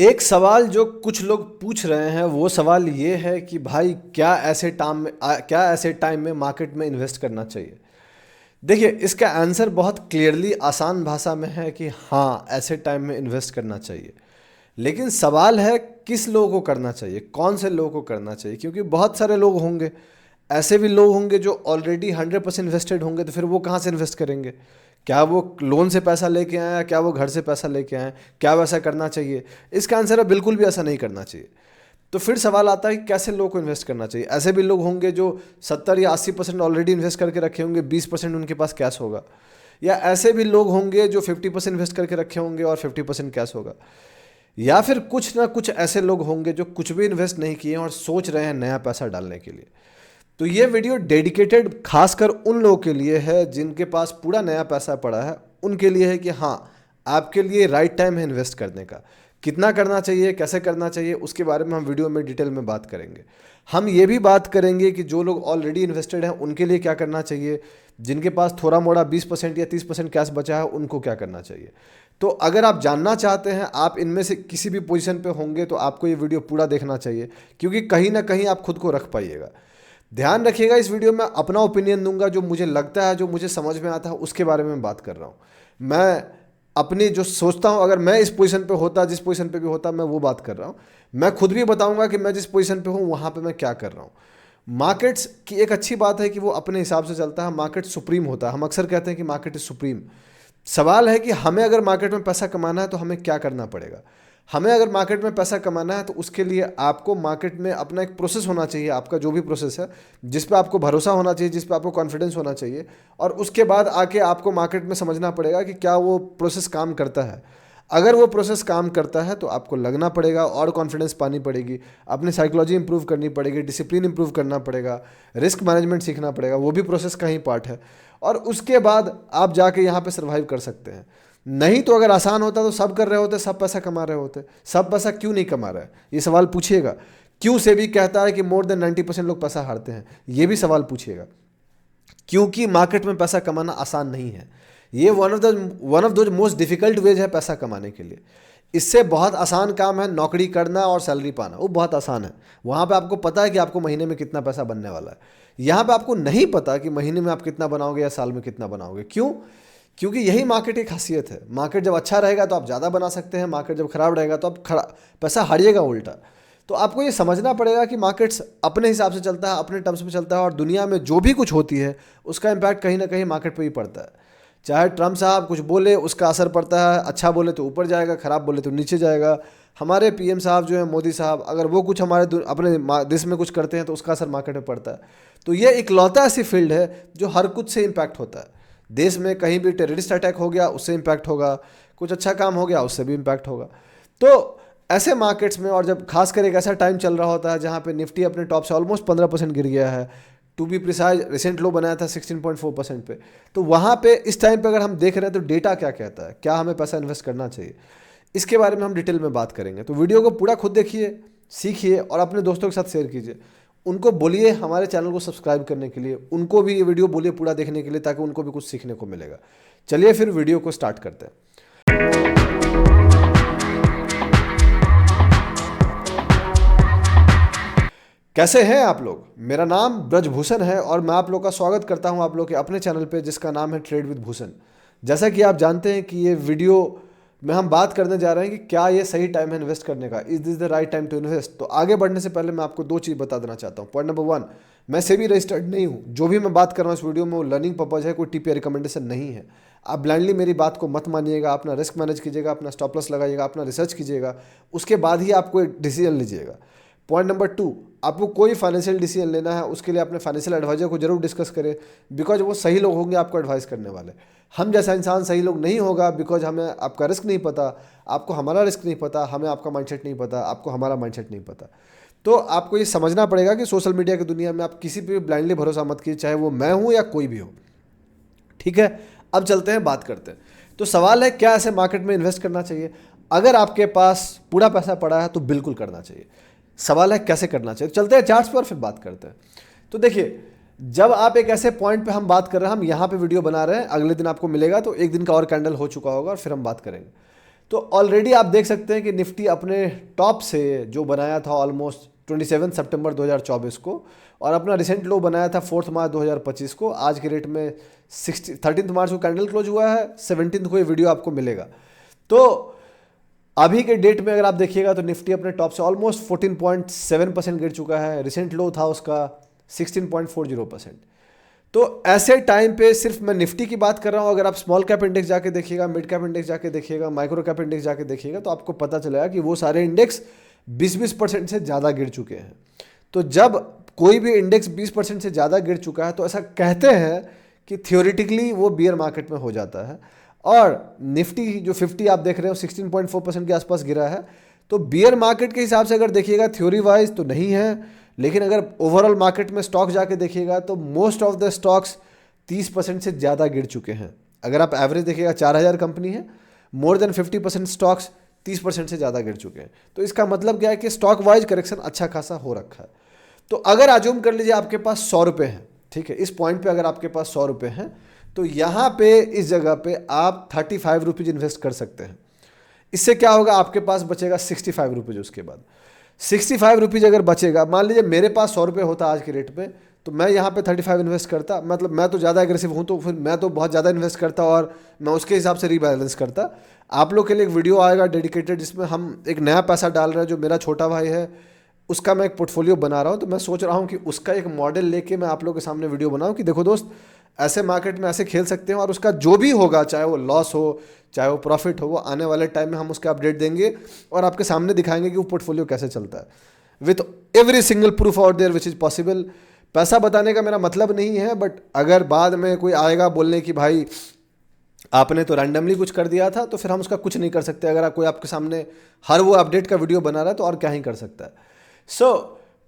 एक सवाल जो कुछ लोग पूछ रहे हैं वो सवाल ये है कि भाई क्या ऐसे टाइम में मार्केट में इन्वेस्ट करना चाहिए। देखिए, इसका आंसर बहुत क्लियरली आसान भाषा में है कि हाँ, ऐसे टाइम में इन्वेस्ट करना चाहिए। लेकिन सवाल है किस लोगों को करना चाहिए, कौन से लोगों को करना चाहिए, क्योंकि बहुत सारे लोग होंगे, ऐसे भी लोग होंगे जो ऑलरेडी 100% इन्वेस्टेड होंगे, तो फिर वो कहाँ से इन्वेस्ट करेंगे? क्या वो लोन से पैसा लेके आए हैं, क्या वो घर से पैसा लेके आए हैं, क्या वैसा करना चाहिए? इसका आंसर है बिल्कुल भी ऐसा नहीं करना चाहिए। तो फिर सवाल आता है कि कैसे लोगों को इन्वेस्ट करना चाहिए। ऐसे भी लोग होंगे जो 70 या 80% ऑलरेडी इन्वेस्ट करके रखे होंगे, 20% उनके पास कैश होगा। या ऐसे भी लोग होंगे जो 50% इन्वेस्ट करके रखे होंगे और 50% कैश होगा। या फिर कुछ ना कुछ ऐसे लोग होंगे जो कुछ भी इन्वेस्ट नहीं किए और सोच रहे हैं नया पैसा डालने के लिए। तो ये वीडियो डेडिकेटेड खासकर उन लोगों के लिए है जिनके पास पूरा नया पैसा पड़ा है। उनके लिए है कि हाँ, आपके लिए राइट टाइम है इन्वेस्ट करने का। कितना करना चाहिए, कैसे करना चाहिए, उसके बारे में हम वीडियो में डिटेल में बात करेंगे। हम ये भी बात करेंगे कि जो लोग ऑलरेडी इन्वेस्टेड हैं उनके लिए क्या करना चाहिए, जिनके पास थोड़ा मोड़ा 20% या 30% कैश बचा है उनको क्या करना चाहिए। तो अगर आप जानना चाहते हैं, आप इनमें से किसी भी पोजीशन पे होंगे, तो आपको ये वीडियो पूरा देखना चाहिए, क्योंकि कहीं ना कहीं आप खुद को रख पाइएगा। ध्यान रखिएगा, इस वीडियो में अपना ओपिनियन दूंगा, जो मुझे लगता है, जो मुझे समझ में आता है, उसके बारे में बात कर रहा हूँ। मैं अपनी जो सोचता हूँ, अगर मैं इस पोजीशन पे होता, जिस पोजीशन पे भी होता, मैं वो बात कर रहा हूँ। मैं खुद भी बताऊंगा कि मैं जिस पोजीशन पे हूँ वहाँ पे मैं क्या कर रहा हूँ। मार्केट्स की एक अच्छी बात है कि वो अपने हिसाब से चलता है। मार्केट सुप्रीम होता है। हम अक्सर कहते हैं कि मार्केट इज सुप्रीम। सवाल है कि हमें अगर मार्केट में पैसा कमाना है तो हमें क्या करना पड़ेगा। हमें अगर मार्केट में पैसा कमाना है तो उसके लिए आपको मार्केट में अपना एक प्रोसेस होना चाहिए, आपका जो भी प्रोसेस है, जिस पे आपको भरोसा होना चाहिए, जिस पे आपको कॉन्फिडेंस होना चाहिए। और उसके बाद आके आपको मार्केट में समझना पड़ेगा कि क्या वो प्रोसेस काम करता है। अगर वो प्रोसेस काम करता है तो आपको लगना पड़ेगा और कॉन्फिडेंस पानी पड़ेगी, अपनी साइकोलॉजी इंप्रूव करनी पड़ेगी, डिसिप्लिन इंप्रूव करना पड़ेगा, रिस्क मैनेजमेंट सीखना पड़ेगा, वो भी प्रोसेस का ही पार्ट है। और उसके बाद आप जाके यहाँ पे सर्वाइव कर सकते हैं। नहीं तो अगर आसान होता तो सब कर रहे होते, सब पैसा कमा रहे होते। सब पैसा क्यों नहीं कमा रहा है, ये सवाल पूछिएगा। क्यों से भी कहता है कि मोर देन 90% लोग पैसा हारते हैं, ये भी सवाल पूछिएगा। क्योंकि मार्केट में पैसा कमाना आसान नहीं है। ये वन ऑफ दो मोस्ट डिफिकल्ट वेज है पैसा कमाने के लिए। इससे बहुत आसान काम है नौकरी करना और सैलरी पाना, वो बहुत आसान है। वहाँ पे आपको पता है कि आपको महीने में कितना पैसा बनने वाला है। यहाँ पे आपको नहीं पता कि महीने में आप कितना बनाओगे या साल में कितना बनाओगे। क्यों? क्योंकि यही मार्केट की खासियत है। मार्केट जब अच्छा रहेगा तो आप ज़्यादा बना सकते हैं, मार्केट जब खराब रहेगा तो आप पैसा हारिएगा उल्टा। तो आपको ये समझना पड़ेगा कि मार्केट्स अपने हिसाब से चलता है, अपने टर्म्स में चलता है, और दुनिया में जो भी कुछ होती है उसका इम्पैक्ट कहीं ना कहीं मार्केट पे ही पड़ता है। चाहे ट्रम्प साहब कुछ बोले, उसका असर पड़ता है। अच्छा बोले तो ऊपर जाएगा, खराब बोले तो नीचे जाएगा। हमारे पीएम साहब जो हैं, मोदी साहब, अगर वो कुछ हमारे अपने देश में कुछ करते हैं तो उसका असर मार्केट में पड़ता है। तो ये इकलौता ऐसी फील्ड है जो हर कुछ से इम्पैक्ट होता है। देश में कहीं भी टेररिस्ट अटैक हो गया उससे इम्पैक्ट होगा, कुछ अच्छा काम हो गया उससे भी इम्पैक्ट होगा। तो ऐसे मार्केट्स में, और जब खासकर एक ऐसा टाइम चल रहा होता है जहाँ पे निफ्टी अपने टॉप से ऑलमोस्ट 15% गिर गया है, टू बी प्रिसाइज रिसेंट लो बनाया था 16.4% पे। तो वहाँ पे इस टाइम पे अगर हम देख रहे हैं तो डेटा क्या कहता है, क्या हमें पैसा इन्वेस्ट करना चाहिए, इसके बारे में हम डिटेल में बात करेंगे। तो वीडियो को पूरा खुद देखिए, सीखिए और अपने दोस्तों के साथ शेयर कीजिए। उनको बोलिए हमारे चैनल को सब्सक्राइब करने के लिए, उनको भी ये वीडियो बोलिए पूरा देखने के लिए, ताकि उनको भी कुछ सीखने को मिलेगा। चलिए फिर वीडियो को स्टार्ट करते हैं। कैसे हैं आप लोग? मेरा नाम ब्रजभूषण है और मैं आप लोग का स्वागत करता हूं आप लोग के अपने चैनल पे, जिसका नाम है ट्रेड विद भूषण। जैसा कि आप जानते हैं कि ये वीडियो में हम बात करने जा रहे हैं कि क्या ये सही टाइम है इन्वेस्ट करने का, is this the right time to invest. तो आगे बढ़ने से पहले मैं आपको दो चीज़ बता देना चाहता हूँ। पॉइंट नंबर 1, मैं सेबी रजिस्टर्ड नहीं हूँ। जो भी मैं बात कर रहा हूँ इस वीडियो में वो लर्निंग पर्पज है, कोई टिप या रिकमेंडेशन नहीं है। आप ब्लाइंडली मेरी बात को मत मानिएगा, अपना रिस्क मैनेज कीजिएगा, अपना स्टॉप लॉस लगाइएगा, अपना रिसर्च कीजिएगा, उसके बाद ही आप कोई डिसीजन लीजिएगा। पॉइंट नंबर 2, आपको कोई फाइनेंशियल डिसीजन लेना है उसके लिए अपने फाइनेंशियल एडवाइजर को जरूर डिस्कस करें, बिकॉज वो सही लोग होंगे आपको एडवाइस करने वाले। हम जैसा इंसान सही लोग नहीं होगा, बिकॉज हमें आपका रिस्क नहीं पता, आपको हमारा रिस्क नहीं पता, हमें आपका माइंडसेट नहीं पता, आपको हमारा माइंडसेट नहीं पता। तो आपको ये समझना पड़ेगा कि सोशल मीडिया की दुनिया में आप किसी पे भी ब्लाइंडली भरोसा मत कीजिए, चाहे वो मैं हूँ या कोई भी हो। ठीक है, अब चलते हैं, बात करते हैं। तो सवाल है, क्या ऐसे मार्केट में इन्वेस्ट करना चाहिए? अगर आपके पास पूरा पैसा पड़ा है तो बिल्कुल करना चाहिए। सवाल है कैसे करना चाहिए। चलते हैं चार्ट्स पर, फिर बात करते हैं। तो देखिए, जब आप एक ऐसे पॉइंट पे हम बात कर रहे हैं, हम यहाँ पे वीडियो बना रहे हैं, अगले दिन आपको मिलेगा तो एक दिन का और कैंडल हो चुका होगा और फिर हम बात करेंगे। तो ऑलरेडी आप देख सकते हैं कि निफ्टी अपने टॉप से जो बनाया था ऑलमोस्ट 27 सितंबर 2024 को, और अपना रिसेंट लो बनाया था 4 मार्च 2025 को, आज के रेट में 13 मार्च को कैंडल क्लोज हुआ है, 17 को ये वीडियो आपको मिलेगा। तो अभी के डेट में अगर आप देखिएगा तो निफ्टी अपने टॉप से ऑलमोस्ट 14.7% गिर चुका है, रिसेंट लो था उसका 16.40%। तो ऐसे टाइम पे सिर्फ मैं निफ्टी की बात कर रहा हूँ, अगर आप स्मॉल कैप इंडेक्स जाके देखिएगा, मिड कैप इंडेक्स जाके देखिएगा, माइक्रो कैप इंडेक्स जाके देखिएगा, तो आपको पता चलेगा कि वो सारे इंडेक्स 20% से ज़्यादा गिर चुके हैं। तो जब कोई भी इंडेक्स 20% से ज़्यादा गिर चुका है तो ऐसा कहते हैं कि थियोरिटिकली वो बियर मार्केट में हो जाता है। और निफ्टी जो 50 आप देख रहे हो 16.4% के आसपास गिरा है, तो बियर मार्केट के हिसाब से अगर देखिएगा थ्योरी वाइज तो नहीं है, लेकिन अगर ओवरऑल मार्केट में स्टॉक जाके देखिएगा तो मोस्ट ऑफ द स्टॉक्स 30% से ज़्यादा गिर चुके हैं। अगर आप एवरेज देखिएगा 4000 कंपनी है, मोर देन 50% स्टॉक्स 30% से ज़्यादा गिर चुके हैं। तो इसका मतलब क्या है कि स्टॉक वाइज करेक्शन अच्छा खासा हो रखा है। तो अगर अज्यूम कर लीजिए आपके पास 100 रुपये हैं, ठीक है, इस पॉइंट पे अगर आपके पास 100 रुपये हैं तो यहाँ पे इस जगह पे आप 35 रुपीज़ इन्वेस्ट कर सकते हैं। इससे क्या होगा, आपके पास बचेगा 65 रुपीज़। उसके बाद 65 रुपीज़ अगर बचेगा, मान लीजिए मेरे पास 100 रुपये होता आज के रेट पे, तो मैं यहाँ पे 35 इन्वेस्ट करता, मतलब मैं तो ज़्यादा एग्रेसिव हूँ, तो फिर मैं तो बहुत ज़्यादा इन्वेस्ट करता और मैं उसके हिसाब से रीबैलेंस करता। आप लोग के लिए एक वीडियो आएगा डेडिकेटेड जिसमें हम एक नया पैसा डाल रहे हैं, जो मेरा छोटा भाई है उसका मैं एक पोर्टफोलियो बना रहा हूँ। तो मैं सोच रहा हूँ कि उसका एक मॉडल लेके मैं आप लोगों के सामने वीडियो बनाऊँ कि देखो दोस्त, ऐसे मार्केट में ऐसे खेल सकते हैं, और उसका जो भी होगा, चाहे वो लॉस हो चाहे वो प्रॉफिट हो, वो आने वाले टाइम में हम उसके अपडेट देंगे और आपके सामने दिखाएंगे कि वो पोर्टफोलियो कैसे चलता है, with every single proof out there which is possible. पैसा बताने का मेरा मतलब नहीं है, बट अगर बाद में कोई आएगा बोलने कि भाई आपने तो रैंडमली कुछ कर दिया था, तो फिर हम उसका कुछ नहीं कर सकते। अगर कोई आपके सामने हर वो अपडेट का वीडियो बना रहा है तो और क्या ही कर सकता है। सो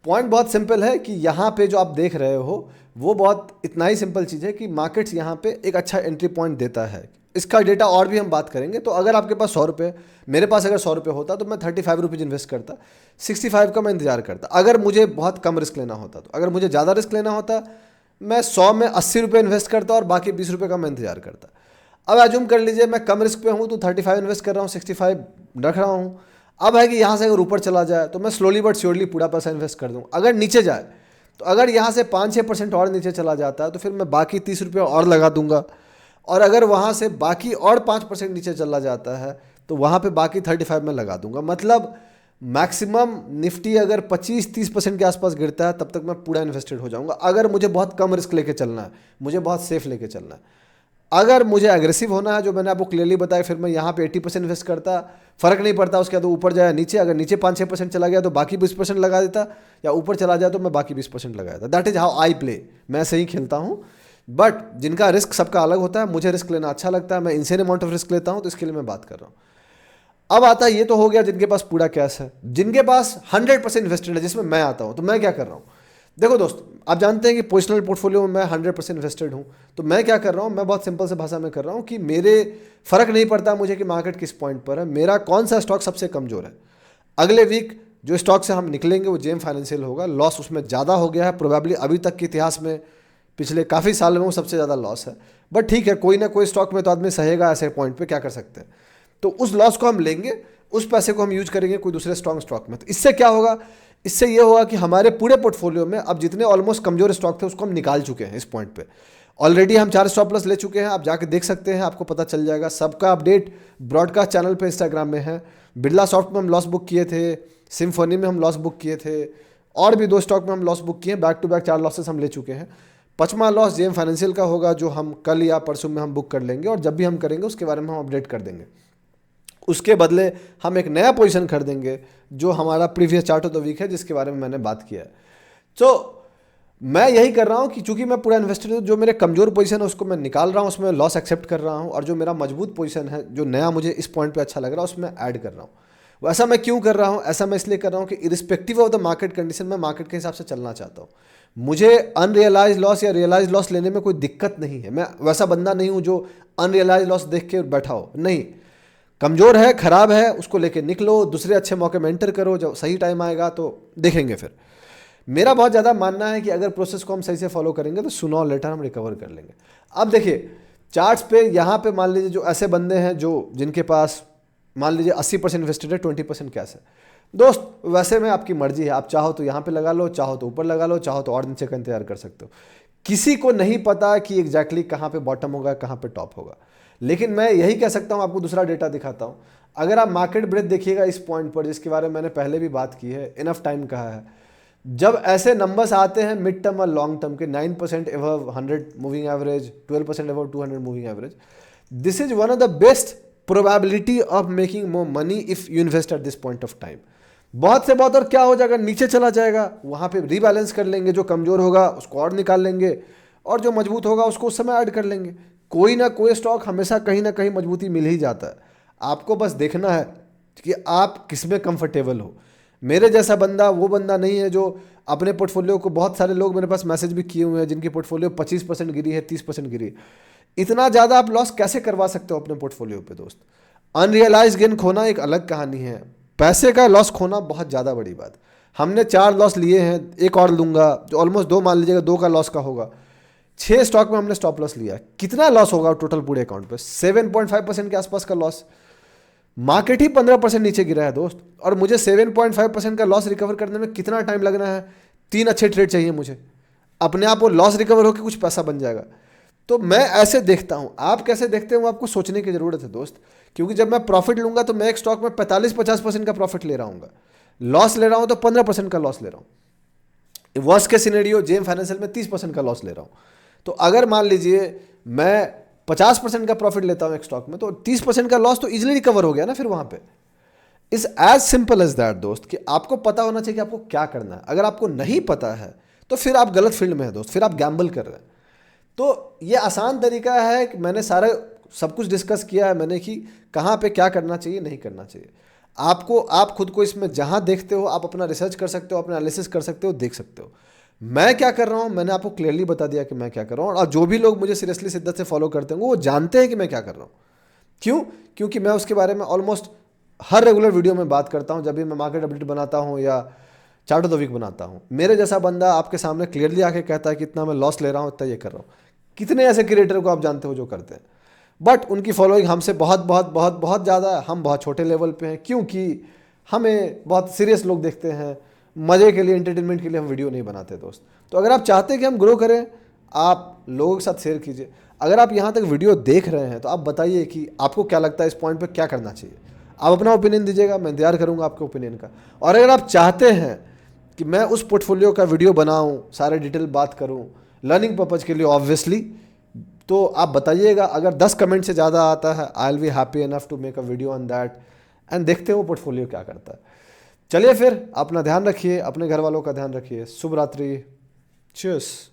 पॉइंट बहुत सिंपल है कि यहाँ पे जो आप देख रहे हो वो बहुत इतना ही सिंपल चीज़ है कि मार्केट्स यहाँ पे एक अच्छा एंट्री पॉइंट देता है। इसका डेटा और भी हम बात करेंगे। तो अगर आपके पास 100 रुपये, मेरे पास अगर 100 रुपये होता तो मैं 35 रुपीज़ इन्वेस्ट करता, 65 का मैं इंतजार करता। अगर मुझे बहुत कम रिस्क लेना होता, तो अगर मुझे ज़्यादा रिस्क लेना होता मैं 100 में 80 रुपये इन्वेस्ट करता और बाकी 20 रुपये का मैं इंतजार करता। अब अज्यूम कर लीजिए मैं कम रिस्क पे हूँ तो 35 इन्वेस्ट कर रहा हूँ, 65 रख रहा हूँ। अब है कि यहाँ से अगर ऊपर चला जाए तो मैं स्लोली बट श्योरली पूरा पैसा इन्वेस्ट कर दूँ। अगर नीचे जाए तो अगर यहाँ से 5-6% और नीचे चला जाता है तो फिर मैं बाकी 30 रुपये और लगा दूंगा, और अगर वहाँ से बाकी और 5% नीचे चला जाता है तो वहाँ पे बाकी 35 में लगा दूंगा। मतलब मैक्सिमम निफ्टी अगर 25-30% के आसपास गिरता है तब तक मैं पूरा इन्वेस्टेड हो जाऊँगा, अगर मुझे बहुत कम रिस्क लेके चलना है, मुझे बहुत सेफ लेके चलना है। अगर मुझे एग्रेसिव होना है, जो मैंने आपको क्लियरली बताया, फिर मैं यहाँ पे 80% इन्वेस्ट करता, फर्क नहीं पड़ता उसके बाद ऊपर जाए नीचे। अगर नीचे 5-6% चला गया तो बाकी 20% लगा देता, या ऊपर चला जाए तो मैं बाकी 20% लगा देता। That is how I play. मैं ऐसे ही खेलता हूँ, बट जिनका रिस्क सबका अलग होता है, मुझे रिस्क लेना अच्छा लगता है, मैं इनसेन अमाउंट ऑफ रिस्क लेता हूँ, तो इसके लिए मैं बात कर रहा हूँ। अब आता है, ये तो हो गया जिनके पास पूरा कैश है। जिनके पास 100% इन्वेस्टेड है, जिसमें मैं आता हूँ, तो मैं क्या कर रहा हूँ। देखो दोस्त, आप जानते हैं कि पोजिशनल पोर्टफोलियो में मैं 100% इन्वेस्टेड हूँ। तो मैं क्या कर रहा हूँ, मैं बहुत सिंपल से भाषा में कर रहा हूँ कि मेरे फ़र्क नहीं पड़ता मुझे कि मार्केट किस पॉइंट पर है, मेरा कौन सा स्टॉक सबसे कमज़ोर है। अगले वीक जो स्टॉक से हम निकलेंगे वो जेम फाइनेंशियल होगा। लॉस उसमें ज़्यादा हो गया है, प्रोबेबली अभी तक के इतिहास में पिछले काफ़ी साल में वो सबसे ज़्यादा लॉस है। बट ठीक है, कोई ना कोई स्टॉक में तो आदमी सहेगा, ऐसे पॉइंट पे क्या कर सकते हैं। तो उस लॉस को हम लेंगे, उस पैसे को हम यूज करेंगे कोई दूसरे स्ट्रॉन्ग स्टॉक में। तो इससे क्या होगा, इससे ये होगा कि हमारे पूरे पोर्टफोलियो में अब जितने ऑलमोस्ट कमजोर स्टॉक थे उसको हम निकाल चुके हैं। इस पॉइंट पे ऑलरेडी हम 4 स्टॉप लॉस ले चुके हैं, आप जाके देख सकते हैं, आपको पता चल जाएगा। सबका अपडेट ब्रॉडकास्ट चैनल पे इंस्टाग्राम में है। बिरला सॉफ्ट में हम लॉस बुक किए थे, सिम्फोनी में हम लॉस बुक किए थे, और भी 2 स्टॉक में हम लॉस बुक किए। बैक टू बैक 4 लॉसेस हम ले चुके हैं। 5वां लॉस जेम फाइनेंशियल का होगा, जो हम कल या परसों में हम बुक कर लेंगे, और जब भी हम करेंगे उसके बारे में हम अपडेट कर देंगे। उसके बदले हम एक नया पोजीशन खरीदेंगे जो हमारा previous chart of the week है, जिसके बारे में मैंने बात किया है। तो मैं यही कर रहा हूँ कि चूंकि मैं पूरा इन्वेस्टेड हूँ, जो मेरे कमजोर पोजीशन है उसको मैं निकाल रहा हूँ, उसमें लॉस एक्सेप्ट कर रहा हूँ, और जो मेरा मजबूत पोजीशन है, जो नया मुझे इस पॉइंट पे अच्छा लग रहा है, उसमें ऐड कर रहा हूँ। ऐसा मैं क्यों कर रहा हूँ, ऐसा मैं इसलिए कर रहा हूँ कि irrespective of the market condition मैं मार्केट के हिसाब से चलना चाहता हूँ। मुझे अनरियलाइज लॉस या रियलाइज लॉस लेने में कोई दिक्कत नहीं है। मैं वैसा बंदा नहीं हूँ जो अनरियलाइज लॉस देख के बैठा हो, नहीं। कमज़ोर है, ख़राब है, उसको लेके निकलो, दूसरे अच्छे मौके में एंटर करो, जब सही टाइम आएगा तो देखेंगे। फिर मेरा बहुत ज़्यादा मानना है कि अगर प्रोसेस को हम सही से फॉलो करेंगे तो सूनर और लेटर हम रिकवर कर लेंगे। अब देखिए चार्ट्स पे, यहाँ पे मान लीजिए जो ऐसे बंदे हैं जो जिनके पास मान लीजिए 80% इन्वेस्टेड है, 20% कैश है। दोस्त वैसे में आपकी मर्जी है, आप चाहो तो यहाँ पे लगा लो, चाहो तो ऊपर लगा लो, चाहो तो और नीचे का इंतजार कर सकते हो। किसी को नहीं पता कि एग्जैक्टली कहाँ पे बॉटम होगा, कहाँ पे टॉप होगा। लेकिन मैं यही कह सकता हूँ, आपको दूसरा डेटा दिखाता हूँ। अगर आप मार्केट ब्रेथ देखिएगा इस पॉइंट पर, जिसके बारे में मैंने पहले भी बात की है, इनफ टाइम कहा है, जब ऐसे नंबर्स आते हैं मिड टर्म और लॉन्ग टर्म के, 9% above 100 moving average, 12% above 200 moving average, this is one of the best probability of making more money if you invest at this point of time. बहुत से बहुत और क्या हो जाएगा, नीचे चला जाएगा, वहां पे रीबैलेंस कर लेंगे, जो कमजोर होगा उसको और निकाल लेंगे, और जो मजबूत होगा उसको उस समय ऐड कर लेंगे। कोई ना कोई स्टॉक हमेशा कहीं ना कहीं मजबूती मिल ही जाता है। आपको बस देखना है कि आप किसमें कंफर्टेबल हो। मेरे जैसा बंदा वो बंदा नहीं है जो अपने पोर्टफोलियो को, बहुत सारे लोग मेरे पास मैसेज भी किए हुए हैं जिनकी पोर्टफोलियो 25% गिरी है, 30% गिरी है। इतना ज़्यादा आप लॉस कैसे करवा सकते हो अपने पोर्टफोलियो पे दोस्त? अनरियलाइज गेन खोना एक अलग कहानी है, पैसे का लॉस खोना बहुत ज़्यादा बड़ी बात। हमने 4 लॉस लिए हैं, एक और लूंगा, जो ऑलमोस्ट 2 मान लीजिएगा, 2 का लॉस का होगा। 6 स्टॉक में हमने स्टॉप लॉस लिया, कितना लॉस होगा टोटल पूरे अकाउंट पे? 7.5% के आसपास का लॉस। मार्केट ही 15% नीचे गिरा है दोस्त, और मुझे 7.5% का लॉस रिकवर करने में कितना टाइम लगना है? 3 अच्छे ट्रेड चाहिए मुझे, अपने आप वो लॉस रिकवर होकर कुछ पैसा बन जाएगा। तो मैं ऐसे देखता हूं, आप कैसे देखते हो आपको सोचने की जरूरत है दोस्त। क्योंकि जब मैं प्रॉफिट लूंगा तो मैं एक स्टॉक में 45-50% का प्रॉफिट ले रहा हूँ, लॉस ले रहा हूं तो 15% का लॉस ले रहा हूं। वर्स्ट के सिनेरियो जेम फाइनेंशियल में 30% का लॉस ले रहा हूं। तो अगर मान लीजिए मैं 50% का प्रॉफिट लेता हूं एक स्टॉक में, तो 30% का लॉस तो इजीली रिकवर हो गया ना फिर वहां पे। Is as simple as that दोस्त, कि आपको पता होना चाहिए कि आपको क्या करना है। अगर आपको नहीं पता है तो फिर आप गलत फील्ड में है दोस्त, फिर आप गैम्बल कर रहे हैं। तो ये आसान तरीका है कि मैंने सारा सब कुछ डिस्कस किया है मैंने, कि कहाँ पे क्या करना चाहिए, नहीं करना चाहिए। आपको, आप खुद को इसमें जहाँ देखते हो आप अपना रिसर्च कर सकते हो, अपना एनालिसिस कर सकते हो, देख सकते हो। मैं क्या कर रहा हूँ मैंने आपको क्लियरली बता दिया कि मैं क्या कर रहा हूँ। और जो भी लोग मुझे सीरियसली शिद्दत से फॉलो करते हैं वो जानते हैं कि मैं क्या कर रहा हूँ। क्यों? क्योंकि मैं उसके बारे में ऑलमोस्ट हर रेगुलर वीडियो में बात करता हूँ। जब भी मैं मार्केट अपडेट बनाता हूँ या चार्ट ऑफ द वीक बनाता हूँ, मेरे जैसा बंदा आपके सामने क्लियरली आके कहता है कि इतना मैं लॉस ले रहा हूँ, इतना ये कर रहा हूँ। कितने ऐसे क्रिएटर को आप जानते हो जो करते हैं, बट उनकी फॉलोइंग हमसे बहुत बहुत बहुत बहुत ज़्यादा है। हम बहुत छोटे लेवल पे हैं क्योंकि हमें बहुत सीरियस लोग देखते हैं। मज़े के लिए, एंटरटेनमेंट के लिए हम वीडियो नहीं बनाते दोस्त। तो अगर आप चाहते हैं कि हम ग्रो करें, आप लोगों के साथ शेयर कीजिए। अगर आप यहाँ तक वीडियो देख रहे हैं तो आप बताइए कि आपको क्या लगता है इस पॉइंट पे क्या करना चाहिए। आप अपना ओपिनियन दीजिएगा, मैं इंतजार करूँगा आपके ओपिनियन का। और अगर आप चाहते हैं कि मैं उस पोर्टफोलियो का वीडियो बनाऊँ, सारे डिटेल बात करूँ लर्निंग पर्पज़ के लिए ऑब्वियसली, तो आप बताइएगा। अगर 10 कमेंट से ज़्यादा आता है, I will be happy enough to make a video on that, and देखते हो पोर्टफोलियो क्या करता है। चलिए फिर, अपना ध्यान रखिए, अपने घर वालों का ध्यान रखिए। शुभ रात्रि, चीयर्स।